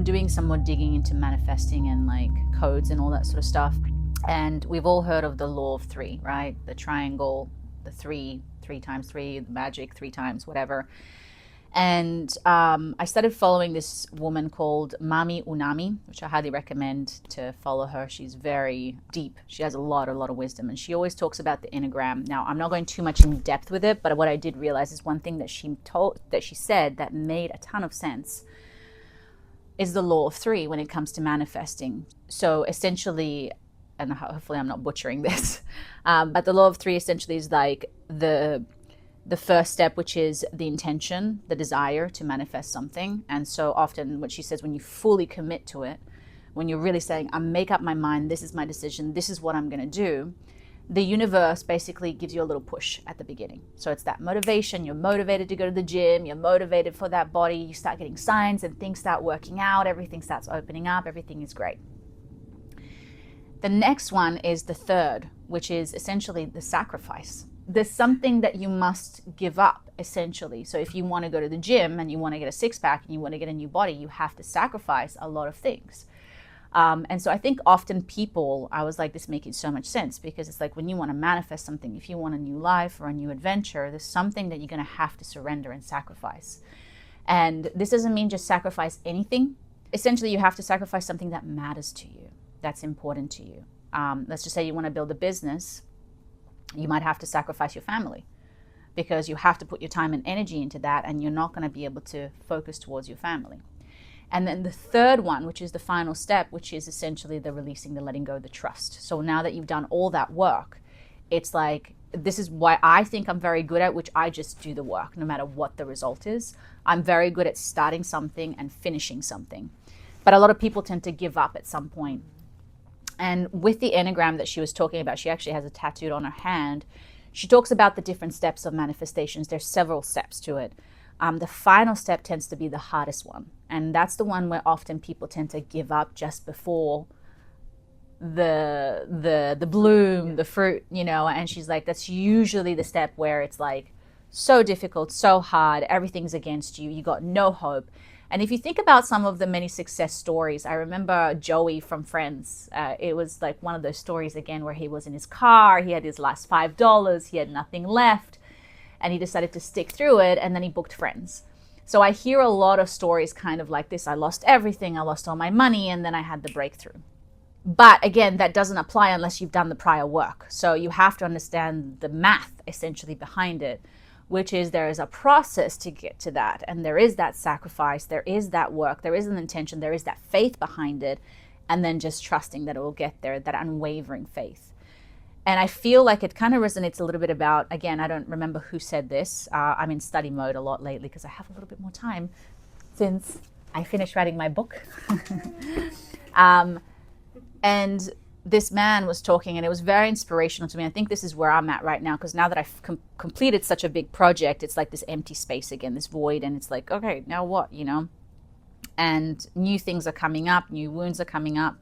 doing some more digging into manifesting and like codes and all that sort of stuff. And we've all heard of the law of three, right? The triangle, the three times three, the magic, three times, whatever. And I started following this woman called Mami Unami, which I highly recommend to follow her. She's very deep. She has a lot of wisdom, and she always talks about the Enneagram. Now, I'm not going too much in depth with it, but what I did realize is one thing that she said that made a ton of sense is the law of three when it comes to manifesting. So essentially, and hopefully I'm not butchering this, but the law of three essentially is like the first step, which is the intention, the desire to manifest something. And so often what she says, when you fully commit to it, when you're really saying, I make up my mind, this is my decision, this is what I'm going to do, the universe basically gives you a little push at the beginning. So it's that motivation. You're motivated to go to the gym. You're motivated for that body. You start getting signs and things start working out. Everything starts opening up. Everything is great. The next one is the third, which is essentially the sacrifice. There's something that you must give up, essentially. So if you want to go to the gym and you want to get a six-pack and you want to get a new body, you have to sacrifice a lot of things. And so I think often people, I was like, this making so much sense, because it's like when you want to manifest something, if you want a new life or a new adventure, there's something that you're going to have to surrender and sacrifice. And this doesn't mean just sacrifice anything. Essentially, you have to sacrifice something that matters to you, that's important to you. Let's just say you want to build a business. You might have to sacrifice your family because you have to put your time and energy into that, and you're not going to be able to focus towards your family. And then the third one, which is the final step, which is essentially the releasing, the letting go, the trust. So now that you've done all that work, it's like, this is why I think I'm very good at, which I just do the work no matter what the result is. I'm very good at starting something and finishing something. But a lot of people tend to give up at some point. And with the Enneagram that she was talking about, she actually has it tattooed on her hand. She talks about the different steps of manifestations. There's several steps to it. The final step tends to be the hardest one. And that's the one where often people tend to give up just before the bloom, the fruit, you know. And she's like, that's usually the step where it's like so difficult, so hard, everything's against you, you got no hope. And if you think about some of the many success stories, I remember Joey from Friends. It was like one of those stories again where he was in his car, he had his last $5, he had nothing left, and he decided to stick through it, and then he booked Friends. So I hear a lot of stories kind of like this. I lost everything, I lost all my money, and then I had the breakthrough. But again, that doesn't apply unless you've done the prior work. So you have to understand the math essentially behind it, which is there is a process to get to that. And there is that sacrifice, there is that work, there is an intention, there is that faith behind it. And then just trusting that it will get there, that unwavering faith. And I feel like it kind of resonates a little bit about, again, I don't remember who said this. I'm in study mode a lot lately because I have a little bit more time since I finished writing my book. And this man was talking, and it was very inspirational to me. I think this is where I'm at right now, because now that I've completed such a big project, it's like this empty space again, this void, and it's like, okay, now what, you know? And new things are coming up, new wounds are coming up.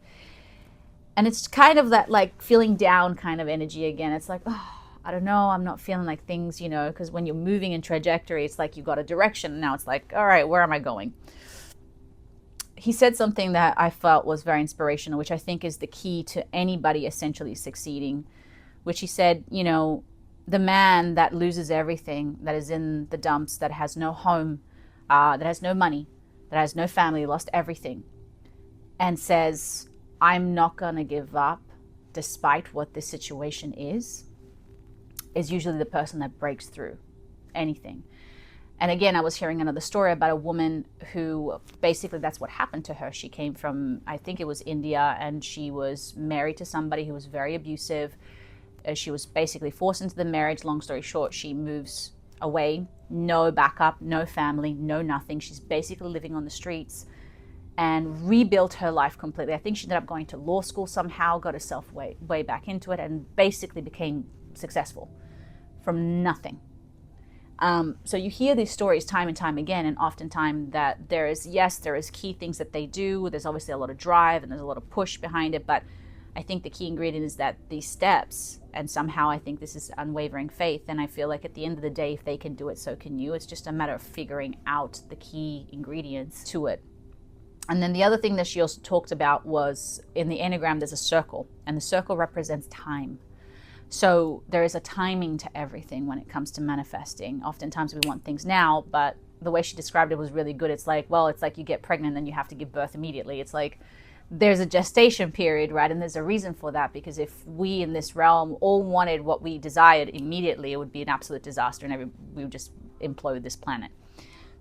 And it's kind of that like feeling down kind of energy again. It's like, oh, I don't know, I'm not feeling like things, you know, because when you're moving in trajectory, it's like you've got a direction. And now it's like, all right, where am I going? He said something that I felt was very inspirational, which I think is the key to anybody essentially succeeding, which he said, you know, the man that loses everything, that is in the dumps, that has no home, that has no money, that has no family, lost everything, and says, I'm not going to give up despite what this situation is usually the person that breaks through anything. And again, I was hearing another story about a woman who basically that's what happened to her. She came from, I think it was India, and she was married to somebody who was very abusive. She was basically forced into the marriage. Long story short, she moves away, no backup, no family, no nothing. She's basically living on the streets and rebuilt her life completely. I think she ended up going to law school somehow, got herself way back into it, and basically became successful from nothing. So you hear these stories time and time again, and oftentimes that there is key things that they do. There's obviously a lot of drive and there's a lot of push behind it, but I think the key ingredient is that these steps, and somehow I think this is unwavering faith, and I feel like at the end of the day, if they can do it, so can you. It's just a matter of figuring out the key ingredients to it. And then the other thing that she also talked about was in the Enneagram, there's a circle, and the circle represents time. So there is a timing to everything when it comes to manifesting. Oftentimes we want things now, but the way she described it was really good. It's like, well, it's like you get pregnant and you have to give birth immediately. It's like there's a gestation period, right? And there's a reason for that, because if we in this realm all wanted what we desired immediately, it would be an absolute disaster and we would just implode this planet.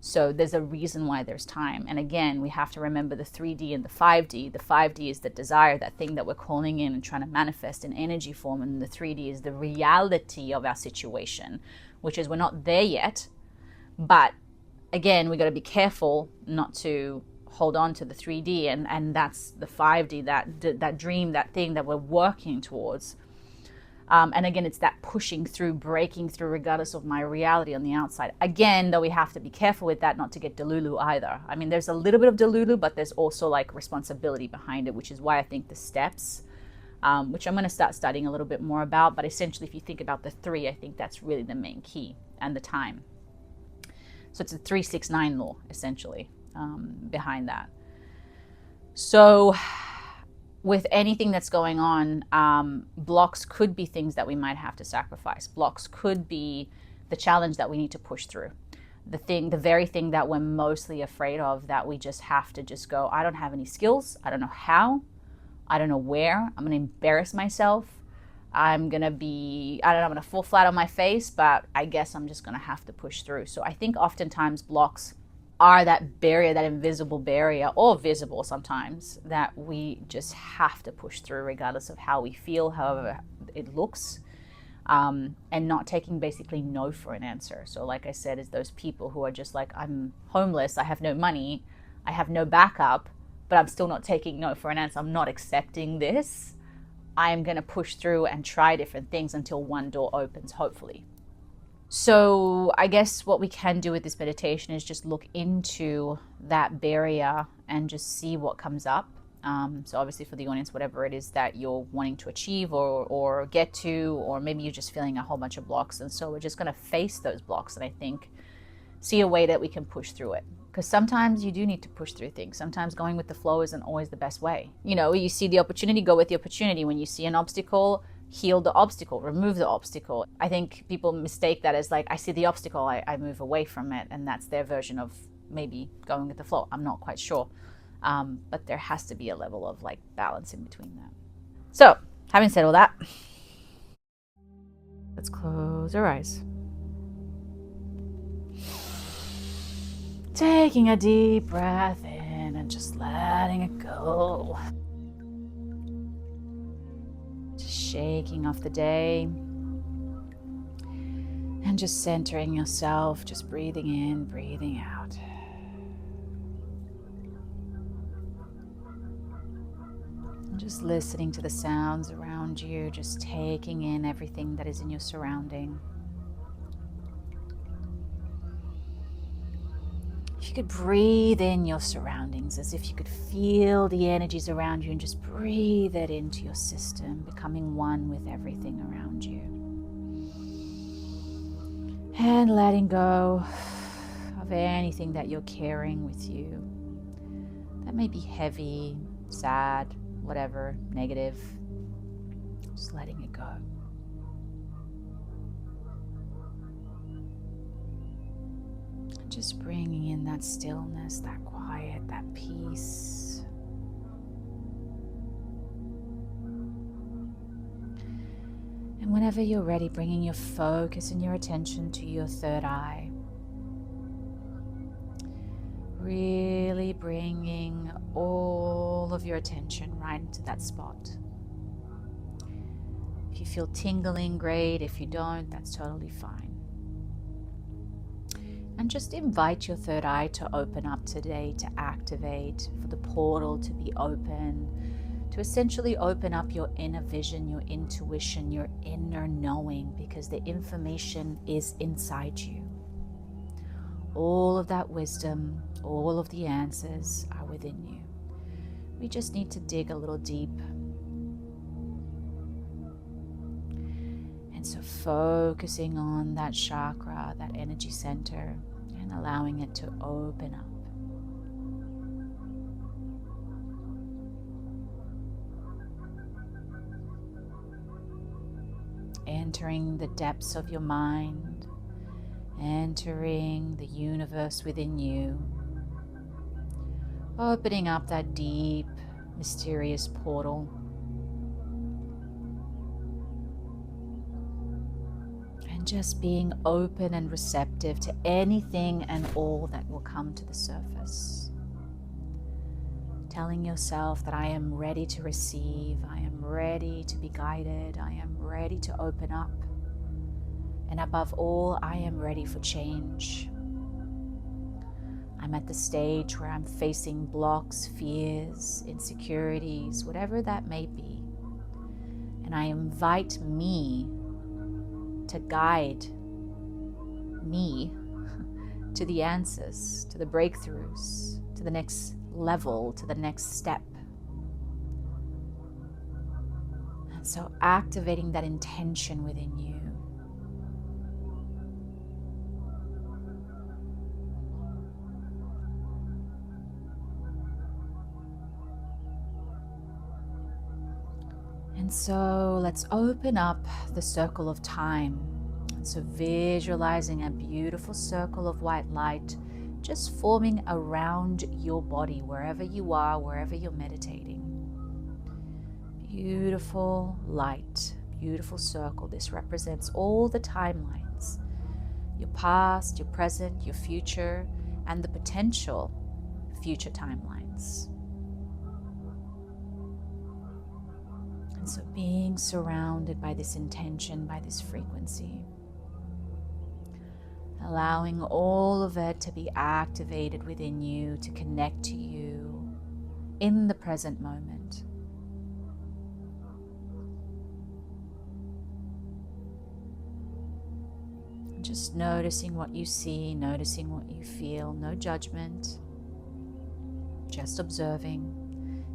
So there's a reason why there's time. And again, we have to remember the 3D and the 5D. The 5D is the desire, that thing that we're calling in and trying to manifest in energy form. And the 3D is the reality of our situation, which is we're not there yet. But again, we got to be careful not to hold on to the 3D. And that's the 5D, that dream, that thing that we're working towards. And again, it's that pushing through, breaking through, regardless of my reality on the outside. Again, though, we have to be careful with that, not to get delulu either. I mean, there's a little bit of delulu, but there's also like responsibility behind it, which is why I think the steps, which I'm going to start studying a little bit more about. But essentially, if you think about the 3, I think that's really the main key, and the time. So it's a 3-6-9 law, essentially, behind that. So with anything that's going on, blocks could be things that we might have to sacrifice. Blocks could be the challenge that we need to push through. The very thing that we're mostly afraid of, that we just have to just go, I don't have any skills. I don't know how. I don't know where. I'm going to embarrass myself. I'm going to fall flat on my face, but I guess I'm just going to have to push through. So I think oftentimes blocks are that barrier, that invisible barrier, or visible sometimes, that we just have to push through regardless of how we feel, however it looks, and not taking basically no for an answer. So like I said, is those people who are just like, I'm homeless, I have no money, I have no backup, but I'm still not taking no for an answer. I'm not accepting this. I am going to push through and try different things until one door opens, hopefully. So I guess what we can do with this meditation is just look into that barrier and just see what comes up. So obviously for the audience, whatever it is that you're wanting to achieve or get to, or maybe you're just feeling a whole bunch of blocks. And so we're just going to face those blocks and I think see a way that we can push through it. Because sometimes you do need to push through things. Sometimes going with the flow isn't always the best way. You see the opportunity, go with the opportunity. When you see an obstacle, heal the obstacle, remove the obstacle. I think people mistake that as like, I see the obstacle, I move away from it. And that's their version of maybe going with the flow. I'm not quite sure. But there has to be a level of like balance in between that. So having said all that, let's close our eyes. Taking a deep breath in and just letting it go. Just shaking off the day. And just centering yourself, just breathing in, breathing out. And just listening to the sounds around you, just taking in everything that is in your surrounding. If you could breathe in your surroundings as if you could feel the energies around you and just breathe it into your system, becoming one with everything around you. And letting go of anything that you're carrying with you that may be heavy, sad, whatever, negative. Just letting it go. Just bringing in that stillness, that quiet, that peace. And whenever you're ready, bringing your focus and your attention to your third eye. Really bringing all of your attention right into that spot. If you feel tingling, great. If you don't, that's totally fine. And just invite your third eye to open up today, to activate, for the portal to be open, to essentially open up your inner vision, your intuition, your inner knowing, because the information is inside you. All of that wisdom, all of the answers are within you. We just need to dig a little deep. So focusing on that chakra, that energy center, and allowing it to open up. entering the depths of your mind, entering the universe within you, opening up that deep, mysterious portal, and just being open and receptive to anything and all that will come to the surface. Telling yourself that I am ready to receive, I am ready to be guided, I am ready to open up, and above all, I am ready for change. I'm at the stage where I'm facing blocks, fears, insecurities, whatever that may be, and I invite me to guide me to the answers, to the breakthroughs, to the next level, to the next step. And so activating that intention within you. And so let's open up the circle of time. So visualizing a beautiful circle of white light just forming around your body, wherever you are, wherever you're meditating. Beautiful light, beautiful circle. This represents all the timelines, your past, your present, your future, and the potential future timelines. And so being surrounded by this intention, by this frequency, allowing all of it to be activated within you, to connect to you in the present moment. Just noticing what you see, noticing what you feel, no judgment, just observing.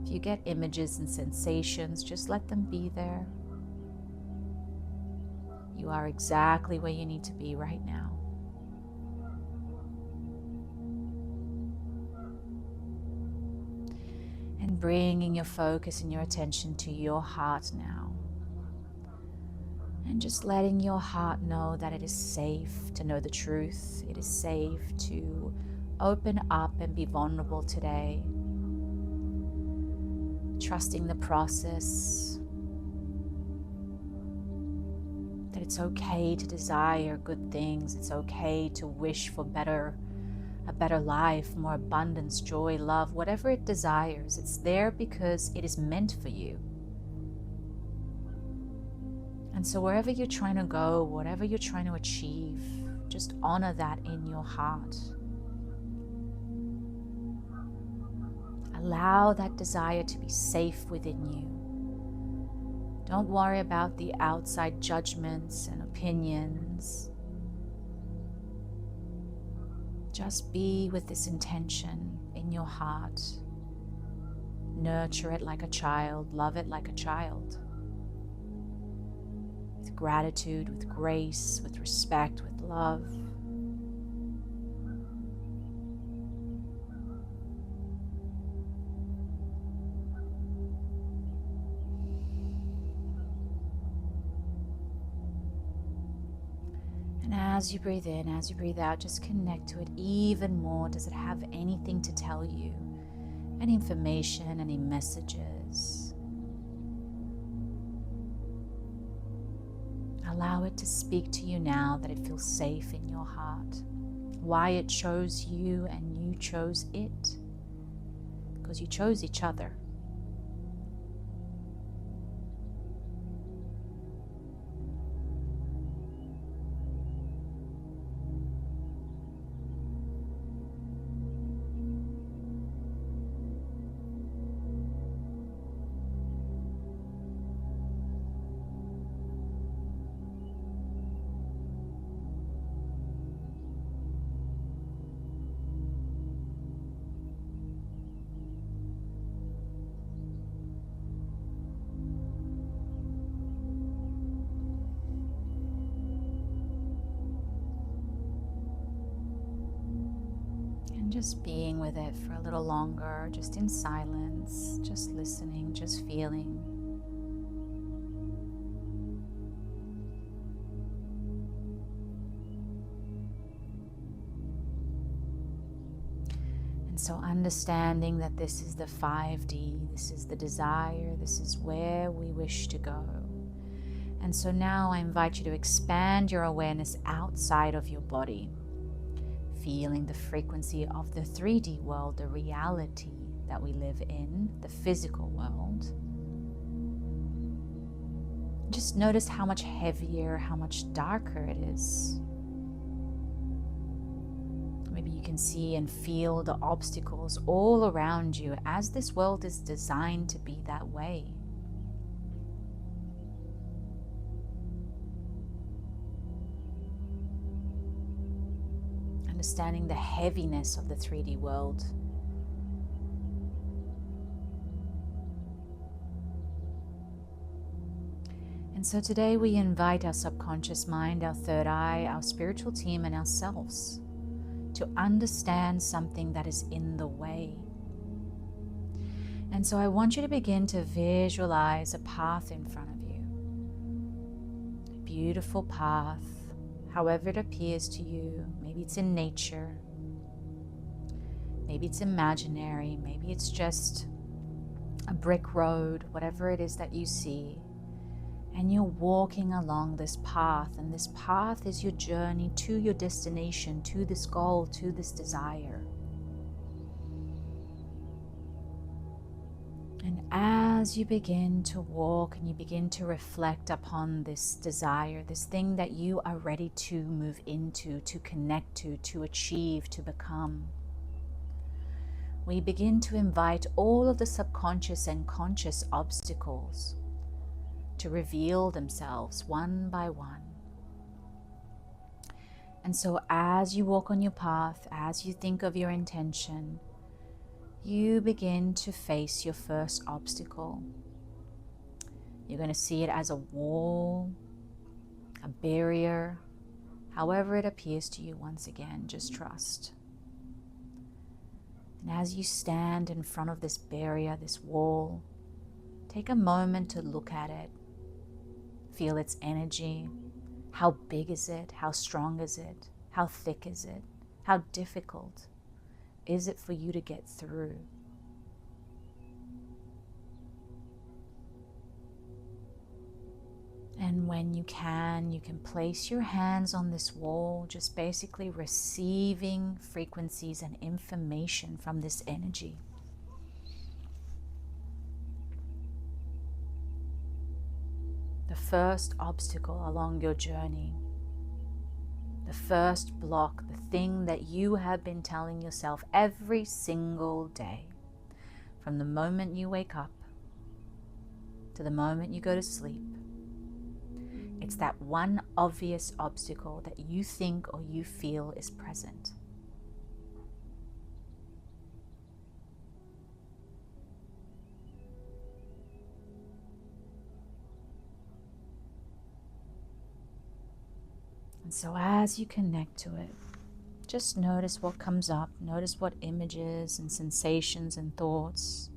If you get images and sensations, just let them be there. You are exactly where you need to be right now. And bringing your focus and your attention to your heart now. And just letting your heart know that it is safe to know the truth. It is safe to open up and be vulnerable today. Trusting the process. That it's okay to desire good things. It's okay to wish for a better life, more abundance, joy, love, whatever it desires. It's there because it is meant for you. And so wherever you're trying to go, whatever you're trying to achieve, just honor that in your heart. Allow that desire to be safe within you. Don't worry about the outside judgments and opinions. Just be with this intention in your heart. Nurture it like a child, love it like a child. With gratitude, with grace, with respect, with love. And as you breathe in, as you breathe out, just connect to it even more. Does it have anything to tell you? Any information, any messages? Allow it to speak to you now that it feels safe in your heart. Why it chose you and you chose it. Because you chose each other. Just being with it for a little longer, just in silence, just listening, just feeling. so understanding that this is the 5D, this is the desire, this is where we wish to go. And so now I invite you to expand your awareness outside of your body, feeling the frequency of the 3D world, the reality that we live in, the physical world. Just notice how much heavier, how much darker it is. Maybe you can see and feel the obstacles all around you, as this world is designed to be that way. Understanding the heaviness of the 3D world. And so today we invite our subconscious mind, our third eye, our spiritual team, and ourselves to understand something that is in the way. And so I want you to begin to visualize a path in front of you. A beautiful path, however it appears to you. Maybe it's in nature, maybe it's imaginary, maybe it's just a brick road, whatever it is that you see. And you're walking along this path, and this path is your journey to your destination, to this goal, to this desire. And as you begin to walk and you begin to reflect upon this desire, this thing that you are ready to move into, to connect to achieve, to become, we begin to invite all of the subconscious and conscious obstacles to reveal themselves one by one. And so as you walk on your path, as you think of your intention, you begin to face your first obstacle. You're going to see it as a wall, a barrier, however it appears to you. Once again, just trust. And as you stand in front of this barrier, this wall, take a moment to look at it. Feel its energy. How big is it? How strong is it? How thick is it? How difficult is it for you to get through? And when you can place your hands on this wall, just basically receiving frequencies and information from this energy. The first obstacle along your journey, the first block, the thing that you have been telling yourself every single day, from the moment you wake up to the moment you go to sleep. It's that one obvious obstacle that you think or you feel is present. And so as you connect to it, just notice what comes up. Notice what images and sensations and thoughts.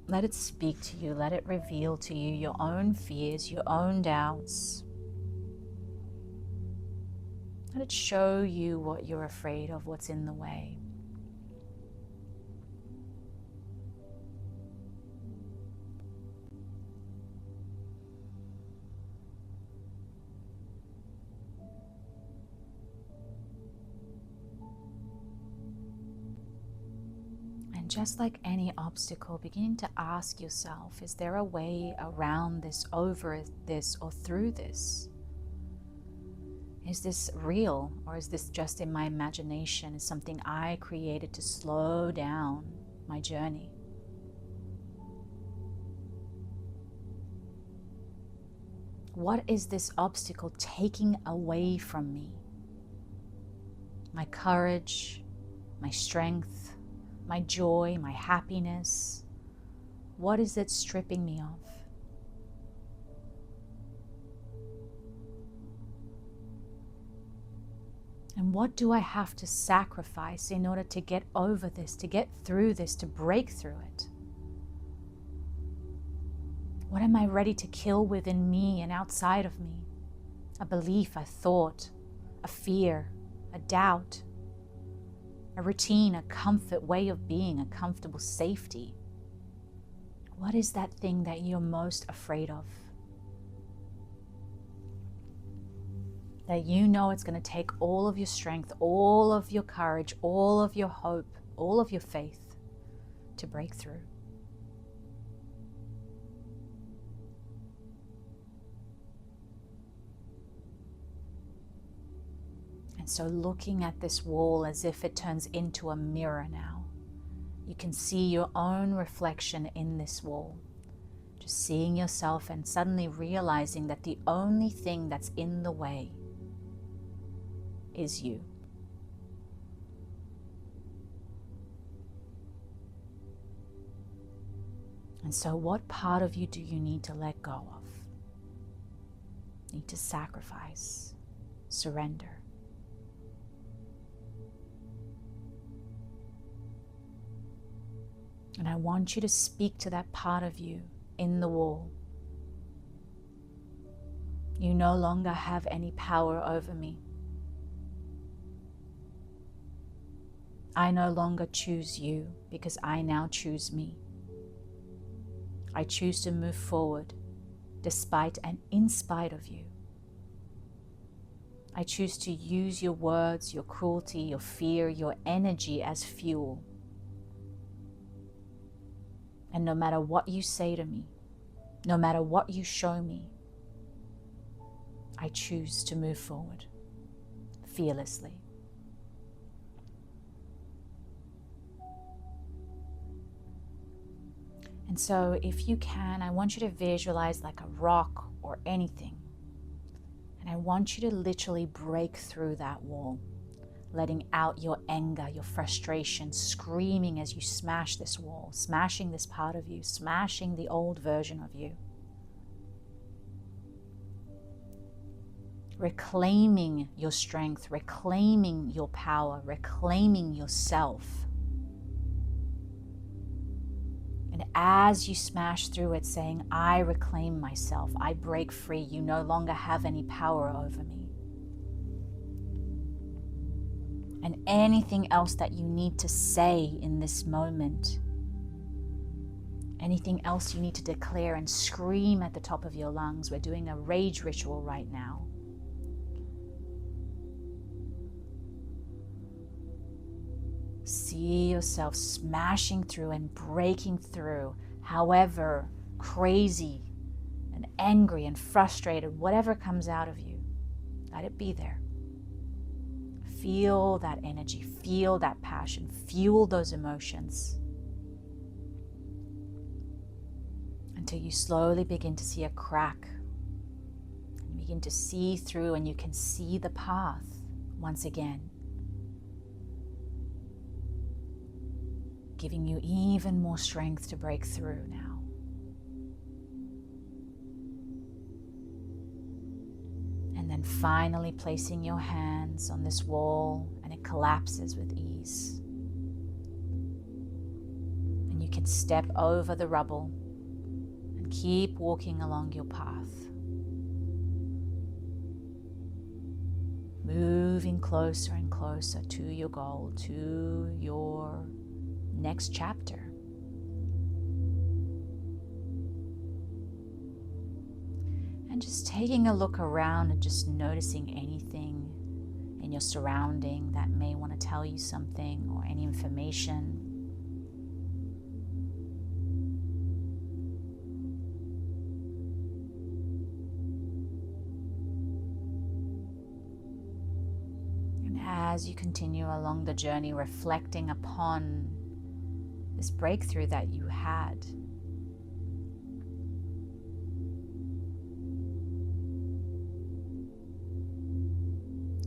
Let it speak to you. Let it reveal to you your own fears, your own doubts. Let it show you what you're afraid of, what's in the way. Just like any obstacle, begin to ask yourself, is there a way around this, over this, or through this? Is this real, or is this just in my imagination? Is something I created to slow down my journey? What is this obstacle taking away from me? My courage, my strength, my joy, my happiness? What is it stripping me of? And what do I have to sacrifice in order to get over this, to get through this, to break through it? What am I ready to kill within me and outside of me? A belief, a thought, a fear, a doubt. a routine, a comfort, way of being, a comfortable safety. What is that thing that you're most afraid of? That you know it's going to take all of your strength, all of your courage, all of your hope, all of your faith to break through. And so looking at this wall as if it turns into a mirror now, you can see your own reflection in this wall. Just seeing yourself and suddenly realizing that the only thing that's in the way is you. And so what part of you do you need to let go of? Need to sacrifice, surrender. And I want you to speak to that part of you in the wall. You no longer have any power over me. I no longer choose you because I now choose me. I choose to move forward despite and in spite of you. I choose to use your words, your cruelty, your fear, your energy as fuel. And no matter what you say to me, no matter what you show me, I choose to move forward fearlessly. And so if you can, I want you to visualize like a rock or anything. And I want you to literally break through that wall, letting out your anger, your frustration, screaming as you smash this wall, smashing this part of you, smashing the old version of you. Reclaiming your strength, reclaiming your power, reclaiming yourself. And as you smash through it, saying, I reclaim myself, I break free, you no longer have any power over me. And anything else that you need to say in this moment, anything else you need to declare and scream at the top of your lungs. We're doing a rage ritual right now. See yourself smashing through and breaking through, however crazy and angry and frustrated, whatever comes out of you, let it be there. Feel that energy, feel that passion, fuel those emotions until you slowly begin to see a crack and begin to see through, and you can see the path once again, giving you even more strength to break through now. And then finally placing your hands on this wall, and it collapses with ease. And you can step over the rubble and keep walking along your path, moving closer and closer to your goal, to your next chapter. And just taking a look around and just noticing anything in your surrounding that may want to tell you something, or any information. And as you continue along the journey, reflecting upon this breakthrough that you had,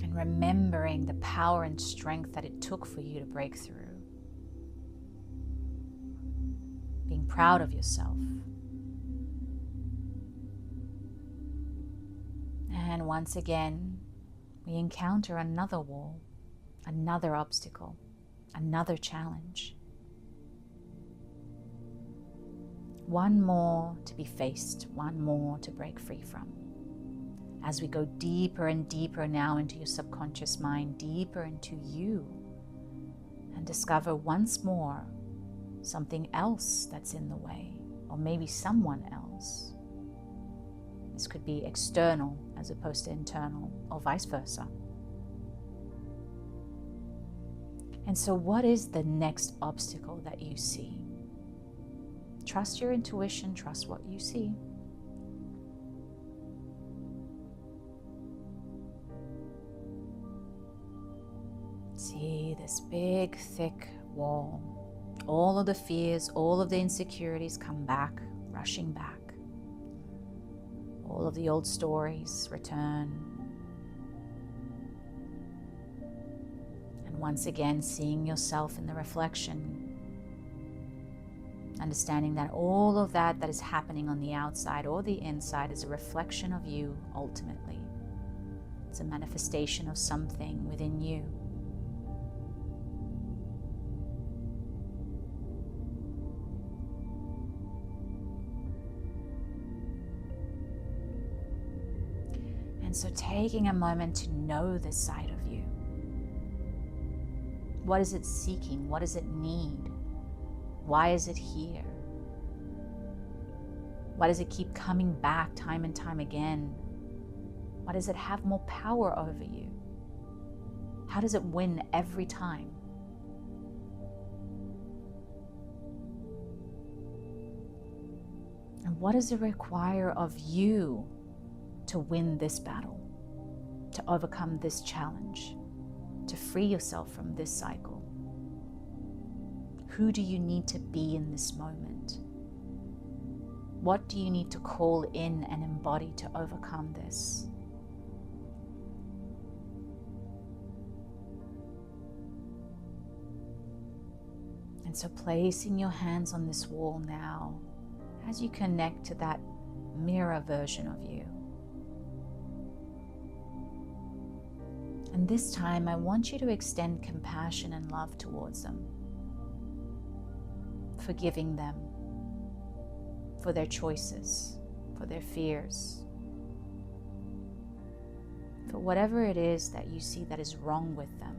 and remembering the power and strength that it took for you to break through, being proud of yourself. And once again, we encounter another wall, another obstacle, another challenge. One more to be faced, one more to break free from. As we go deeper and deeper now into your subconscious mind, deeper into you, and discover once more something else that's in the way, or maybe someone else. This could be external as opposed to internal, or vice versa. And so what is the next obstacle that you see? Trust your intuition, trust what you see. See this big, thick wall. All of the fears, all of the insecurities come back, rushing back. All of the old stories return. And once again, seeing yourself in the reflection, understanding that all of that is happening on the outside or the inside is a reflection of you ultimately. It's a manifestation of something within you. So taking a moment to know this side of you. What is it seeking? What does it need? Why is it here? Why does it keep coming back time and time again? Why does it have more power over you? How does it win every time? And what does it require of you to win this battle, to overcome this challenge, to free yourself from this cycle? Who do you need to be in this moment? What do you need to call in and embody to overcome this? And so placing your hands on this wall now, as you connect to that mirror version of you. And this time, I want you to extend compassion and love towards them, forgiving them for their choices, for their fears, for whatever it is that you see that is wrong with them.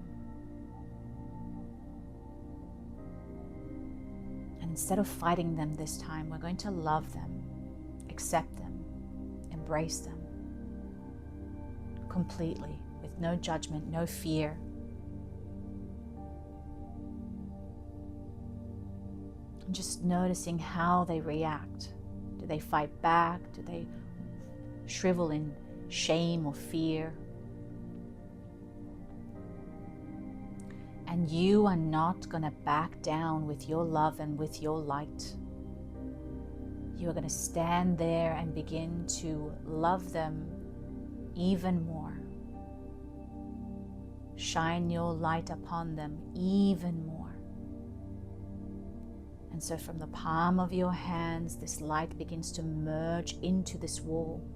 And instead of fighting them this time, we're going to love them, accept them, embrace them completely. With no judgment, no fear. And just noticing how they react. Do they fight back? Do they shrivel in shame or fear? And you are not going to back down with your love and with your light. You are going to stand there and begin to love them even more. Shine your light upon them even more. And so from the palm of your hands, this light begins to merge into this wall,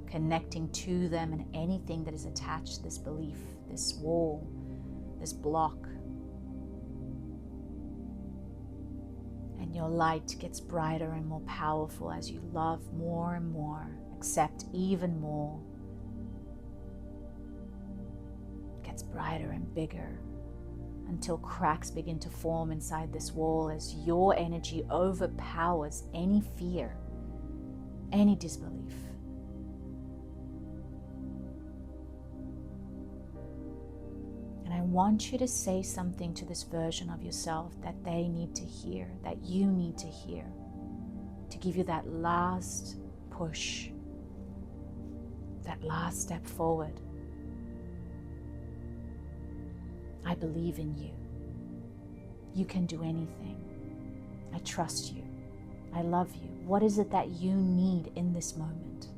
connecting to them and anything that is attached to this belief, this wall, this block. And your light gets brighter and more powerful as you love more and more, accept even more. Gets brighter and bigger until cracks begin to form inside this wall as your energy overpowers any fear, any disbelief. And I want you to say something to this version of yourself that they need to hear, that you need to hear, to give you that last push, that last step forward. I believe in you. You can do anything. I trust you. I love you. What is it that you need in this moment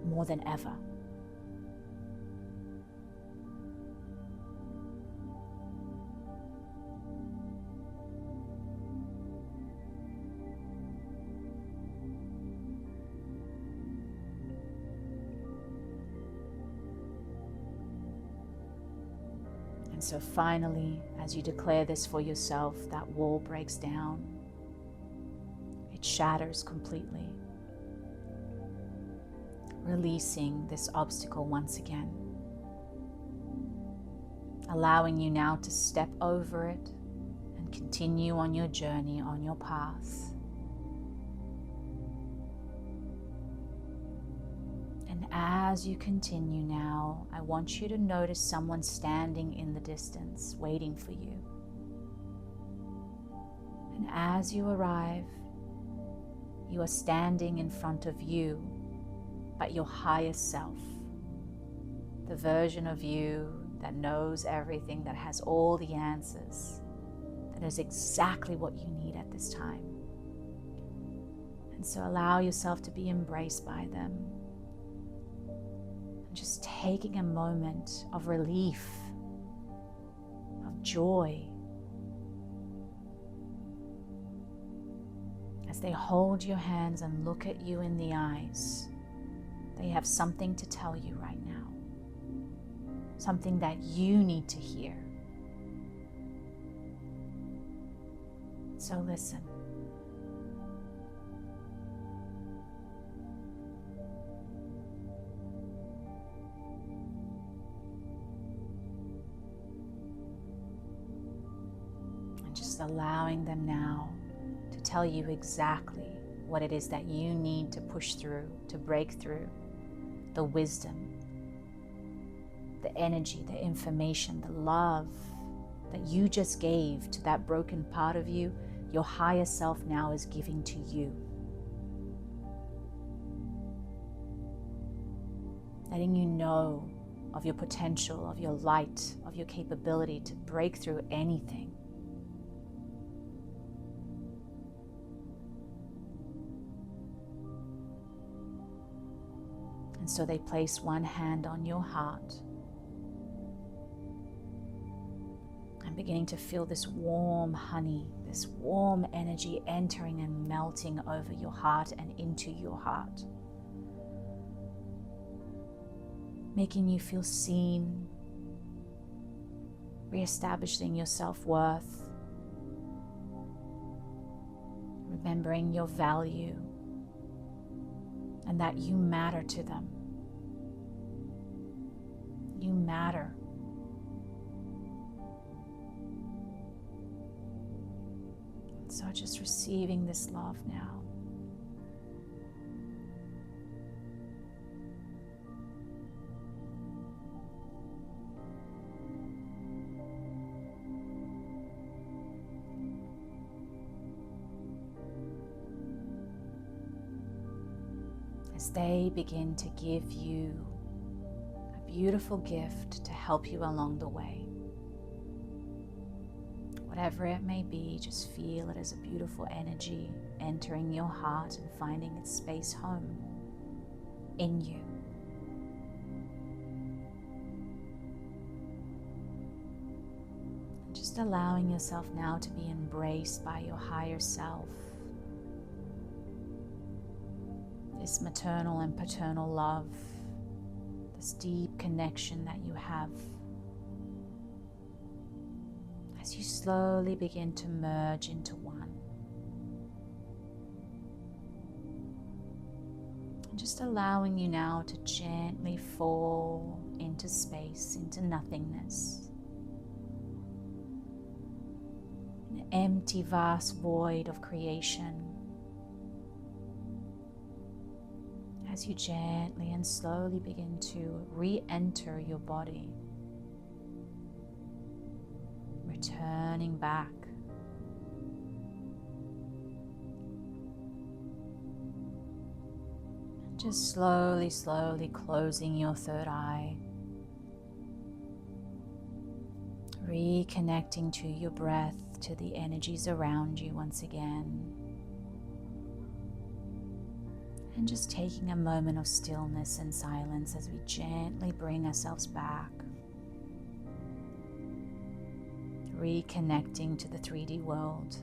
more than ever? And so finally, as you declare this for yourself, that wall breaks down. It shatters completely, releasing this obstacle once again. allowing you now to step over it and continue on your journey, on your path. And as you continue now, I want you to notice someone standing in the distance, waiting for you. And as you arrive, you are standing in front of you, but your highest self, the version of you that knows everything, that has all the answers, that knows exactly what you need at this time. And so allow yourself to be embraced by them. And just taking a moment of relief, of joy, as they hold your hands and look at you in the eyes. They have something to tell you right now, something that you need to hear. So listen. And just allowing them now to tell you exactly what it is that you need to push through, to break through. The wisdom, the energy, the information, the love that you just gave to that broken part of you, your higher self now is giving to you. Letting you know of your potential, of your light, of your capability to break through anything. And so they place one hand on your heart and beginning to feel this warm honey, this warm energy entering and melting over your heart and into your heart, making you feel seen, reestablishing your self-worth, remembering your value, and that you matter to them. You matter. So just receiving this love now. As they begin to give you a beautiful gift to help you along the way. Whatever it may be, just feel it as a beautiful energy entering your heart and finding its space home in you. And just allowing yourself now to be embraced by your higher self. This maternal and paternal love, this deep connection that you have. As you slowly begin to merge into one. And just allowing you now to gently fall into space, into nothingness. An empty, vast void of creation. As you gently and slowly begin to re-enter your body. Returning back. And just slowly, slowly closing your third eye. Reconnecting to your breath, to the energies around you once again. And just taking a moment of stillness and silence as we gently bring ourselves back. Reconnecting to the 3D world.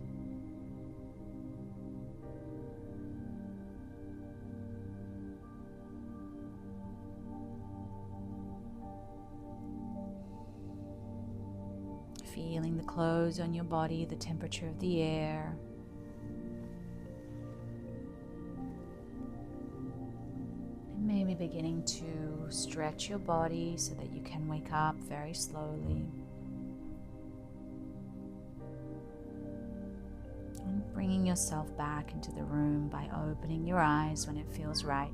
Feeling the clothes on your body, the temperature of the air. And maybe beginning to stretch your body so that you can wake up very slowly. bringing yourself back into the room by opening your eyes when it feels right.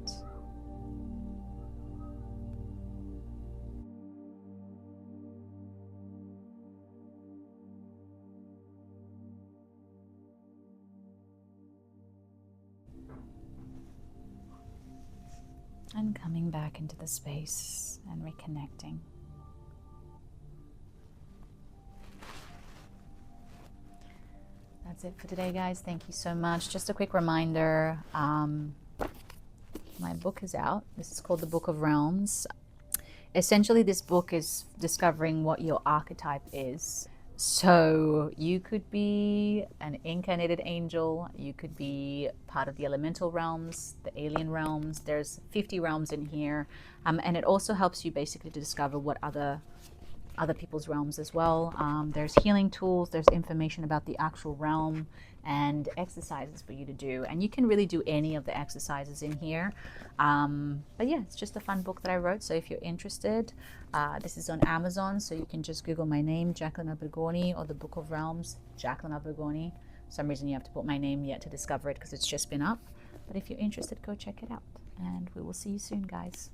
And coming back into the space and reconnecting. That's it for today, guys. Thank you so much. Just a quick reminder, my book is out. This is called The Book of Realms. Essentially, this book is discovering what your archetype is. So you could be an incarnated angel, you could be part of the elemental realms, the alien realms. There's 50 realms in here, and it also helps you basically to discover what other people's realms as well. There's healing tools, there's information about the actual realm, and exercises for you to do. And you can really do any of the exercises in here. But yeah, it's just a fun book that I wrote. So if you're interested, this is on Amazon. So you can just Google my name, Jacqueline Abregoni, or the Book of Realms, Jacqueline Abregoni. For some reason you have to put my name yet to discover it because it's just been up. But if you're interested, go check it out. And we will see you soon, guys.